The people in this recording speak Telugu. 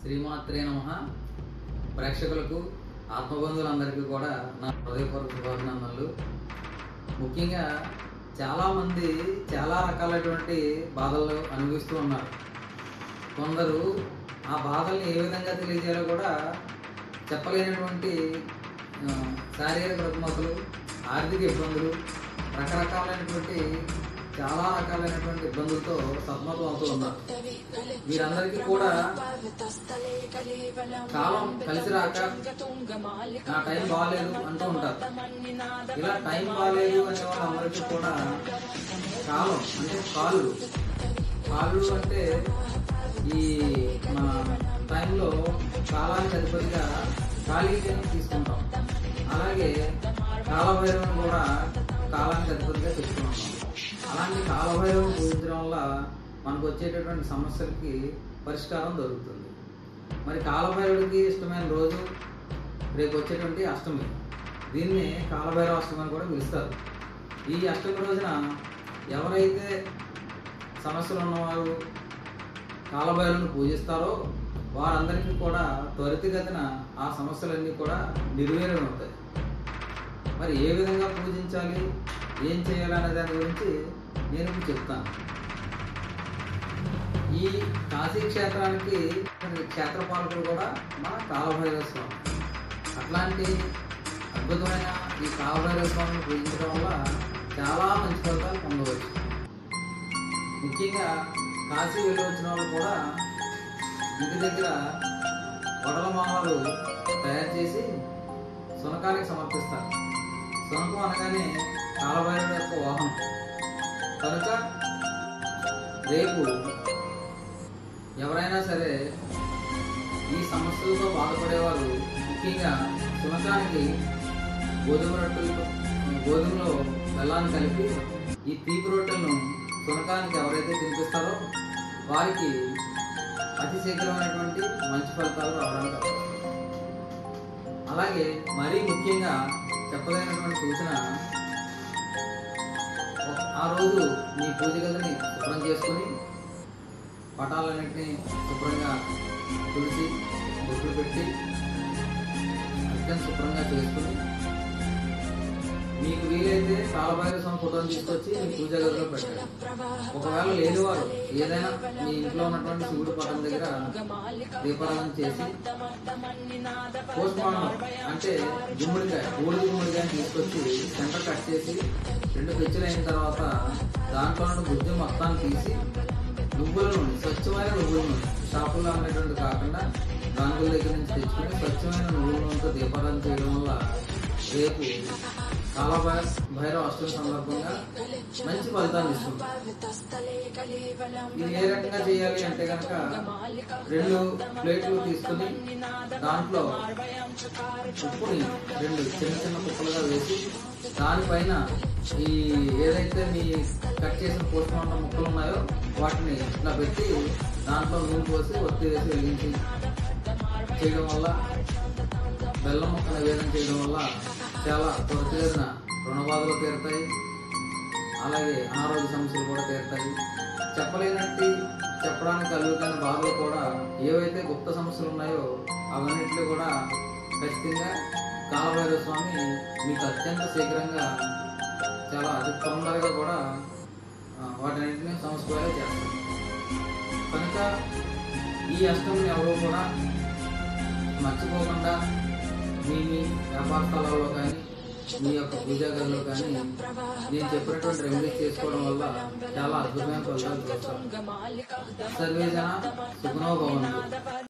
శ్రీమాత్రే నమః. ప్రేక్షకులకు ఆత్మబంధువులందరికీ కూడా నా హృదయపూర్వక శుభాభినందనలు. ముఖ్యంగా చాలామంది చాలా రకాలైనటువంటి బాధలు అనుభవిస్తూ ఉన్నారు. కొందరు ఆ బాధల్ని ఏ విధంగా తెలియజేయాలో కూడా చెప్పలేనటువంటి శారీరక రుగ్మతలు, ఆర్థిక ఇబ్బందులు, రకరకాలైనటువంటి చాలా రకాలైనటువంటి ఇబ్బందులతో సతమతం అవుతూ ఉన్నారు. వీరందరికీ కూడా కాలం కలిసి రాక నా టైం బాగాలేదు అంటూ ఉంటారు. ఇలా టైం బాగాలేదు అనే వాళ్ళందరికీ కూడా కాలం అంటే కాళ్ళు అంటే ఈ మన టైంలో కాలానికి అధిపతిగా ఖాళీగా తీసుకుంటాం. అలాగే కాలభైరవం కూడా కాలానికి అధిపతిగా చెప్తున్నాం. అలాంటి కాలభైరవం పూజించడం వల్ల మనకు వచ్చేటటువంటి సమస్యలకి పరిష్కారం దొరుకుతుంది. మరి కాలభైరవుడికి ఇష్టమైన రోజు రేపు వచ్చేటువంటి అష్టమి. దీన్ని కాలభైరవ అష్టమి అని కూడా పిలుస్తారు. ఈ అష్టమి రోజున ఎవరైతే సమస్యలు ఉన్నవారు కాలభైరవుని పూజిస్తారో వారందరికీ కూడా త్వరితగతిన ఆ సమస్యలన్నీ కూడా నిర్వీర్యమవుతాయి. మరి ఏ విధంగా పూజించాలి, ఏం చేయాలనే దాని గురించి నేను ఇప్పుడు చెప్తాను. ఈ కాశీ క్షేత్రానికి క్షేత్రపాలకుడు కూడా మన కాలభైరవ స్వామి. అట్లాంటి అద్భుతమైన ఈ కాలభైరవ స్వామిని పూజించడం వల్ల చాలా మంచి ఫలితాలు పొందవచ్చు. ముఖ్యంగా కాశీ వెళ్ళి వచ్చిన వాళ్ళు కూడా ఇంటి దగ్గర వడల మామలు తయారు చేసి శునకానికి సమర్పిస్తారు. శునకం అనగానే కాలభైరవుడి యొక్క వాహనం కనుక రేపు ఎవరైనా సరే ఈ సమస్యలతో బాధపడేవారు ముఖ్యంగా శునకానికి గోధుమలో బెల్లాన్ని కలిపి ఈ తీపి రొట్టెలను శునకానికి ఎవరైతే తినిపిస్తారో వారికి అతి శీఘ్రమైనటువంటి మంచి ఫలితాలు రావడానికి అవకాశం. అలాగే మరీ ముఖ్యంగా చెప్పదగినటువంటి సూచన, ఆ రోజు మీ పూజ గదిని శుభ్రం చేసుకుని పటాలన్నింటినీ శుభ్రంగా తుడిచి బొట్లు పెట్టి అత్యంత శుభ్రంగా చేసుకుని మీకు వీలైతే కాలభైరవ స్వామి ఫోటోని తీసుకొచ్చి మీ పూజ గదిలో పెట్టండి. ఒకవేళ లేనివారు ఏదైనా మీ ఇంట్లో ఉన్నటువంటి శివుడి పటం దగ్గర దీపారాధన చేసి పోస్ట్ మార్టం అంటే గుమ్మడికాయ, గుమ్మడికాయని తీసుకొచ్చి సెంటర్ కట్ చేసి 2 పెచ్చులు అయిన తర్వాత దాంట్లో నుండి గుజ్జు మొత్తాన్ని తీసి నువ్వుల నుండి, స్వచ్ఛమైన నువ్వుల నుండి, షాపుల్లో అమ్మేటువంటి కాకుండా గాంగుల దగ్గర నుంచి తెచ్చుకుని స్వచ్ఛమైన నువ్వుల నూనెతో దీపారాధన చేయడం వల్ల రేపు కాలభైరవ అష్టమి సందర్భంగా మంచి ఫలితాలు ఇస్తుంది. ఇది ఏ రకంగా చేయాలి అంటే కనుక 2 ప్లేట్లు తీసుకుని దాంట్లో ఉప్పుని 2 చిన్న చిన్న కుప్పలుగా వేసి దానిపైన ఈ ఏదైతే మీ కట్ చేసిన పోస్ట్ మార్టం ముక్కలు ఉన్నాయో వాటిని ఇట్లా పెట్టి దాంట్లో నూనె పోసి ఒత్తి వేసి వెలిగించి చేయడం వల్ల, బెల్లం ముక్క నివేదన చేయడం వల్ల చాలా త్వరితగతిన రుణబాధలు తీరుతాయి. అలాగే అనారోగ్య సమస్యలు కూడా తీరుతాయి. చెప్పడానికి కలుగుతున్న బాధలు కూడా ఏవైతే గుప్త సమస్యలు ఉన్నాయో అవన్నింటిలో కూడా ఖచ్చితంగా కాలభైరవ స్వామి మీకు అత్యంత శీఘ్రంగా చాలా అతి తొందరగా కూడా వాటన్నింటినీ సమస్యగా చేస్తారు. కనుక ఈ అష్టమిని ఎవరో కూడా మర్చిపోకుండా మీ వ్యాపార స్థలాల్లో కానీ మీ యొక్క పూజా గదిలో కానీ నేను చెప్పినటువంటి రెమెడీస్ చేసుకోవడం వల్ల చాలా అద్భుతమైన ఫలితాలు చూస్తారు. సర్వే జన సుఖనో భవంతు.